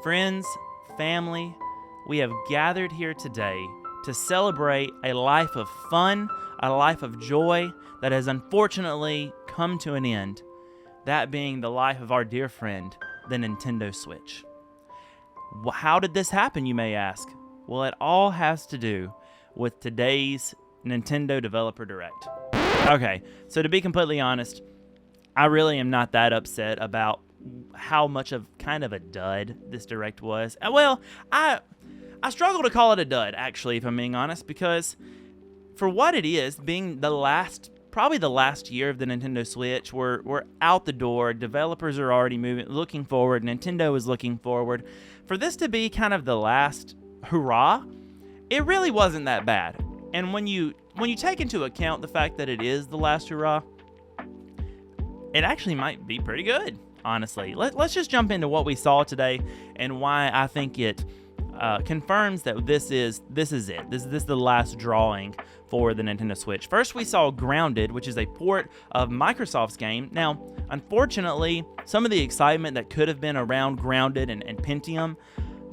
Friends, family, we have gathered here today to celebrate a life of fun, a life of joy that has unfortunately come to an end. That being the life of our dear friend, the Nintendo Switch. How did this happen, you may ask? Well, it all has to do with today's Nintendo Developer Direct. Okay, so to be completely honest, I really am not that upset about how much of kind of a dud this Direct was. Well, I struggle to call it a dud, actually, if I'm being honest, because for what it is, being probably the last year of the Nintendo Switch, we're out the door, developers are already looking forward, Nintendo is looking forward. For this to be kind of the last hurrah, it really wasn't that bad. And when you take into account the fact that it is the last hurrah, it actually might be pretty good, honestly. Let's just jump into what we saw today and why I think it confirms that this is it. This is the last drawing for the Nintendo Switch. First, we saw Grounded, which is a port of Microsoft's game. Now, unfortunately, some of the excitement that could have been around Grounded and Pentium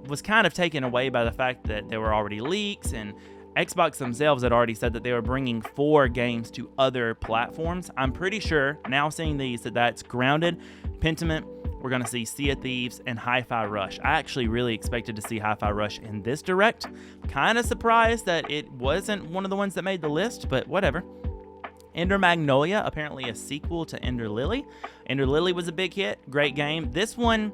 was kind of taken away by the fact that there were already leaks, and Xbox themselves had already said that they were bringing 4 games to other platforms. I'm pretty sure, now seeing these, that's Grounded, Pentiment, we're going to see Sea of Thieves, and Hi-Fi Rush. I actually really expected to see Hi-Fi Rush in this Direct. Kind of surprised that it wasn't one of the ones that made the list, but whatever. Ender Magnolia, apparently a sequel to Ender Lily. Ender Lily was a big hit, great game. This one,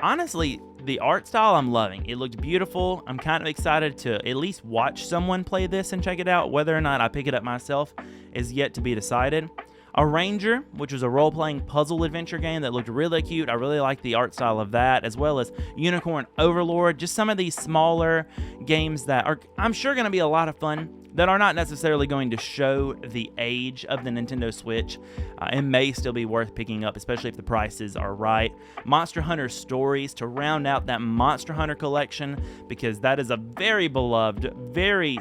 honestly, the art style I'm loving. It looked beautiful. I'm kind of excited to at least watch someone play this and check it out. Whether or not I pick it up myself is yet to be decided. Arranger, which was a role-playing puzzle adventure game that looked really cute. I really like the art style of that, as well as Unicorn Overlord. Just some of these smaller games that are, I'm sure, going to be a lot of fun, that are not necessarily going to show the age of the Nintendo Switch and may still be worth picking up, especially if the prices are right. Monster Hunter Stories to round out that Monster Hunter collection, because that is a very beloved, very,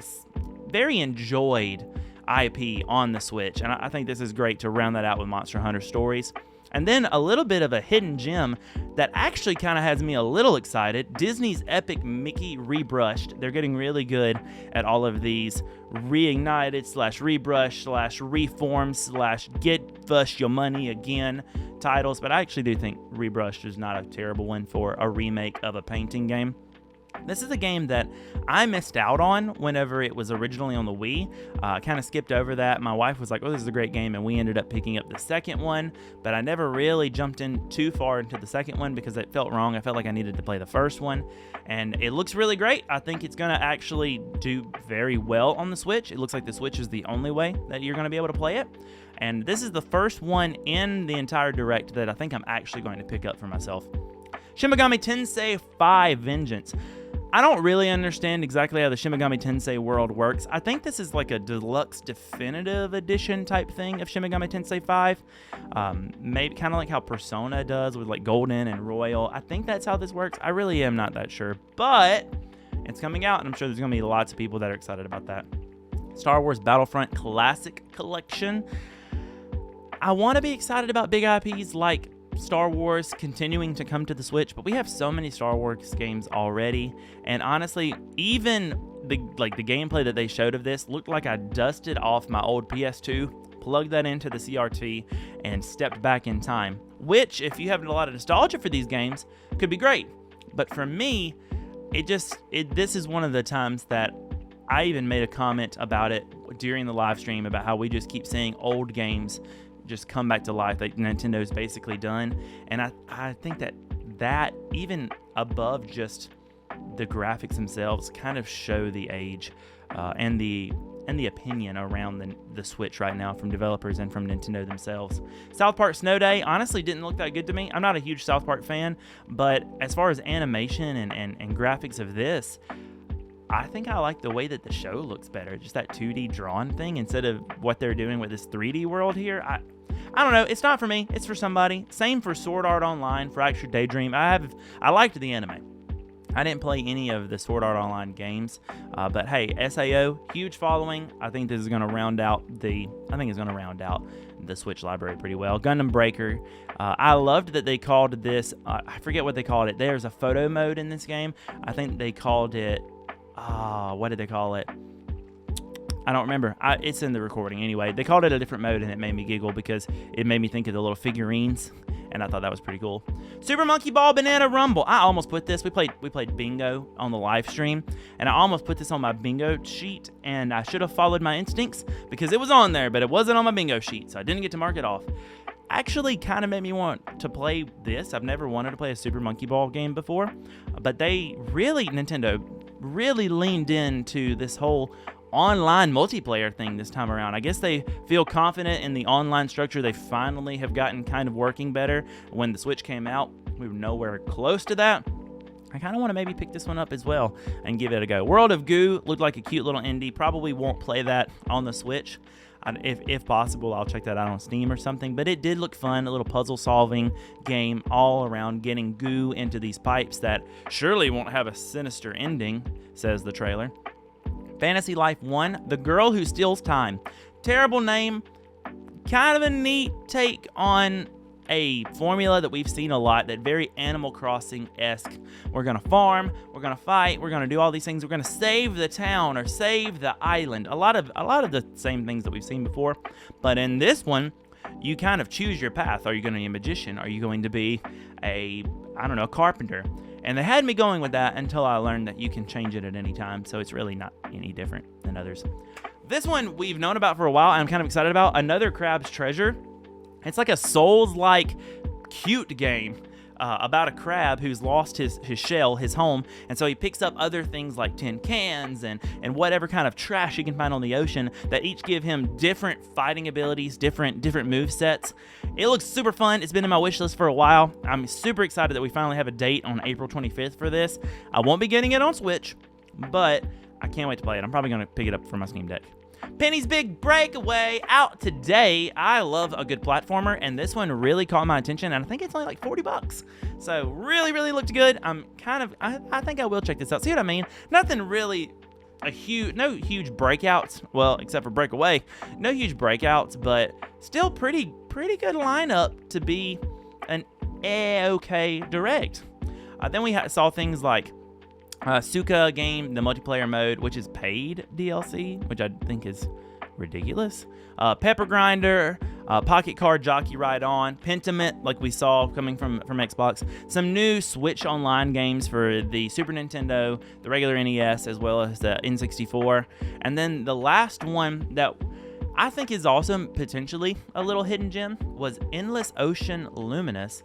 very enjoyed IP on the Switch, and I think this is great to round that out with Monster Hunter Stories. And then a little bit of a hidden gem that actually kind of has me a little excited. Disney's Epic Mickey Rebrushed. They're getting really good at all of these reignited / rebrush / reform / get us your money again titles, but I actually do think Rebrushed is not a terrible one for a remake of a painting game. This is a game that I missed out on whenever it was originally on the Wii. Kind of skipped over that. My wife was like, oh, this is a great game, and we ended up picking up the second one, but I never really jumped in too far into the second one because it felt wrong. I felt like I needed to play the first one, and it looks really great. I think it's going to actually do very well on the Switch. It looks like the Switch is the only way that you're going to be able to play it, and this is the first one in the entire Direct that I think I'm actually going to pick up for myself. Shin Megami Tensei 5 Vengeance. I don't really understand exactly how the Shin Megami Tensei world works. I think this is like a deluxe definitive edition type thing of Shin Megami Tensei 5. Maybe kind of like how Persona does with like Golden and Royal. I think that's how this works. I really am not that sure, but it's coming out, and I'm sure there's going to be lots of people that are excited about that. Star Wars Battlefront Classic Collection. I want to be excited about big IPs like Star Wars continuing to come to the Switch, but we have so many Star Wars games already, and honestly, even the gameplay that they showed of this looked like I dusted off my old PS2, plugged that into the CRT, and stepped back in time, which, if you have a lot of nostalgia for these games, could be great. But for me, this is one of the times that I even made a comment about it during the live stream about how we just keep seeing old games just come back to life that Nintendo's basically done. And I think that even above just the graphics themselves kind of show the age and the opinion around the Switch right now from developers and from Nintendo themselves. South Park Snow Day honestly didn't look that good to me. I'm not a huge South Park fan, but as far as animation and graphics of this, I think I like the way that the show looks better. Just that 2D drawn thing instead of what they're doing with this 3D world here. I don't know. It's not for me. It's for somebody. Same for Sword Art Online, Fractured Daydream. I liked the anime. I didn't play any of the Sword Art Online games, but hey, SAO, huge following. I think this is going to round out the Switch library pretty well. Gundam Breaker. I loved that they called this, I forget what they called it. There's a photo mode in this game. I think they called it, what did they call it? I don't remember. It's in the recording anyway. They called it a different mode, and it made me giggle because it made me think of the little figurines, and I thought that was pretty cool. Super Monkey Ball Banana Rumble. I almost put this. We played bingo on the live stream, and I almost put this on my bingo sheet, and I should have followed my instincts because it was on there, but it wasn't on my bingo sheet, so I didn't get to mark it off. Actually kind of made me want to play this. I've never wanted to play a Super Monkey Ball game before, but Nintendo really leaned into this whole online multiplayer thing this time around. I guess they feel confident in the online structure they finally have gotten kind of working better. When the Switch came out, we were nowhere close to that. I kind of want to maybe pick this one up as well and give it a go. World of Goo looked like a cute little indie. Probably won't play that on the Switch. If possible, I'll check that out on Steam or something. But it did look fun, a little puzzle-solving game all around getting goo into these pipes that surely won't have a sinister ending, says the trailer. Fantasy Life 1, The Girl Who Steals Time. Terrible name, kind of a neat take on a formula that we've seen a lot, that very Animal Crossing-esque. We're going to farm, we're going to fight, we're going to do all these things, we're going to save the town or save the island. A lot of the same things that we've seen before, but in this one, you kind of choose your path. Are you going to be a magician? Are you going to be a carpenter? And they had me going with that until I learned that you can change it at any time, so it's really not any different than others. This one we've known about for a while, and I'm kind of excited about. Another Crab's Treasure. It's like a Souls-like cute game about a crab who's lost his shell, his home, and so he picks up other things like tin cans and whatever kind of trash he can find on the ocean that each give him different fighting abilities, different move sets. It looks super fun. It's been in my wish list for a while. I'm super excited that we finally have a date on April 25th for this. I won't be getting it on Switch, but I can't wait to play it. I'm probably going to pick it up for my Steam Deck. Penny's Big Breakaway out today. I love a good platformer, and this one really caught my attention, and I think it's only like $40. So really, really looked good. I think I will check this out. See what I mean? Nothing really no huge breakouts. Well, except for Breakaway, no huge breakouts, but still pretty good lineup to be an okay direct. Then we saw things like Suka game, the multiplayer mode, which is paid DLC, which I think is ridiculous. Pepper Grinder, Pocket Card Jockey Ride On, Pentiment, like we saw coming from Xbox. Some new Switch Online games for the Super Nintendo, the regular NES, as well as the N64. And then the last one that I think is also potentially a little hidden gem was Endless Ocean Luminous.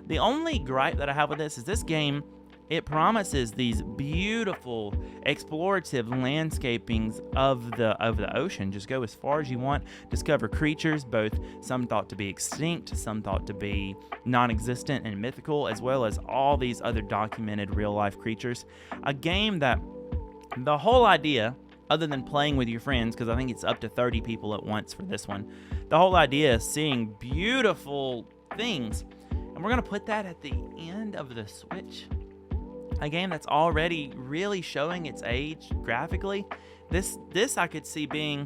The only gripe that I have with this game, it promises these beautiful explorative landscapings of the ocean. Just go as far as you want, discover creatures, both some thought to be extinct, some thought to be non-existent and mythical, as well as all these other documented real-life creatures. A game that the whole idea, other than playing with your friends, because I think it's up to 30 people at once for this one, the whole idea is seeing beautiful things. And we're going to put that at the end of the Switch. A game that's already really showing its age graphically. This I could see being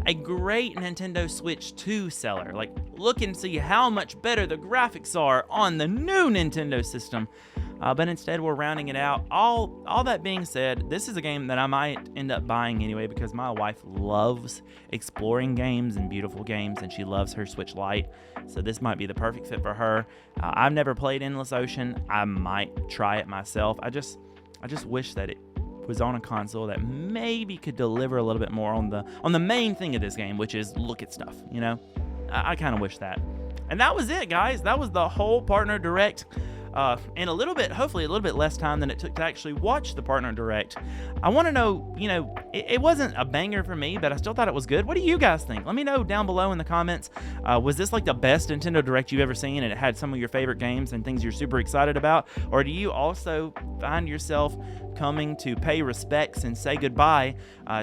a great Nintendo Switch 2 seller. Like, look and see how much better the graphics are on the new Nintendo system. But instead, we're rounding it out. All that being said, this is a game that I might end up buying anyway because my wife loves exploring games and beautiful games, and she loves her Switch Lite. So this might be the perfect fit for her. I've never played Endless Ocean. I might try it myself. I just wish that it was on a console that maybe could deliver a little bit more on the main thing of this game, which is look at stuff, you know? I kind of wish that. And that was it, guys. That was the whole Partner Direct. In hopefully a little bit less time than it took to actually watch the Partner Direct. I want to know, it wasn't a banger for me, but I still thought it was good. What do you guys think? Let me know down below in the comments. Was this like the best Nintendo Direct you've ever seen, and it had some of your favorite games and things you're super excited about? Or do you also find yourself coming to pay respects and say goodbye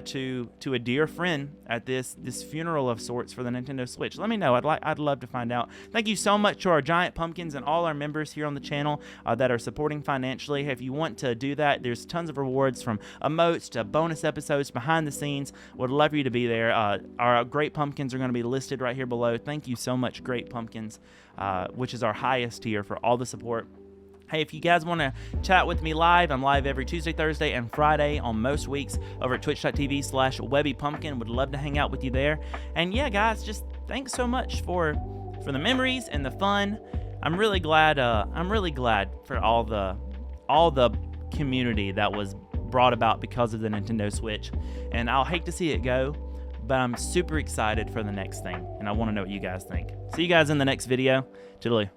to a dear friend at this funeral of sorts for the Nintendo Switch? Let me know. I'd love to find out. Thank you so much to our Giant Pumpkins and all our members here on the channel that are supporting financially. If you want to do that, there's tons of rewards from emotes to bonus episodes behind the scenes. Would love for you to be there. Our Great Pumpkins are going to be listed right here below. Thank you so much, Great Pumpkins, which is our highest tier, for all the support. Hey, if you guys want to chat with me live, I'm live every Tuesday, Thursday, and Friday on most weeks over at twitch.tv/WebbyPumpkin. Would love to hang out with you there. And yeah, guys, just thanks so much for the memories and the fun. I'm really glad for all the community that was brought about because of the Nintendo Switch. And I'll hate to see it go, but I'm super excited for the next thing, and I want to know what you guys think. See you guys in the next video. Toodaloo.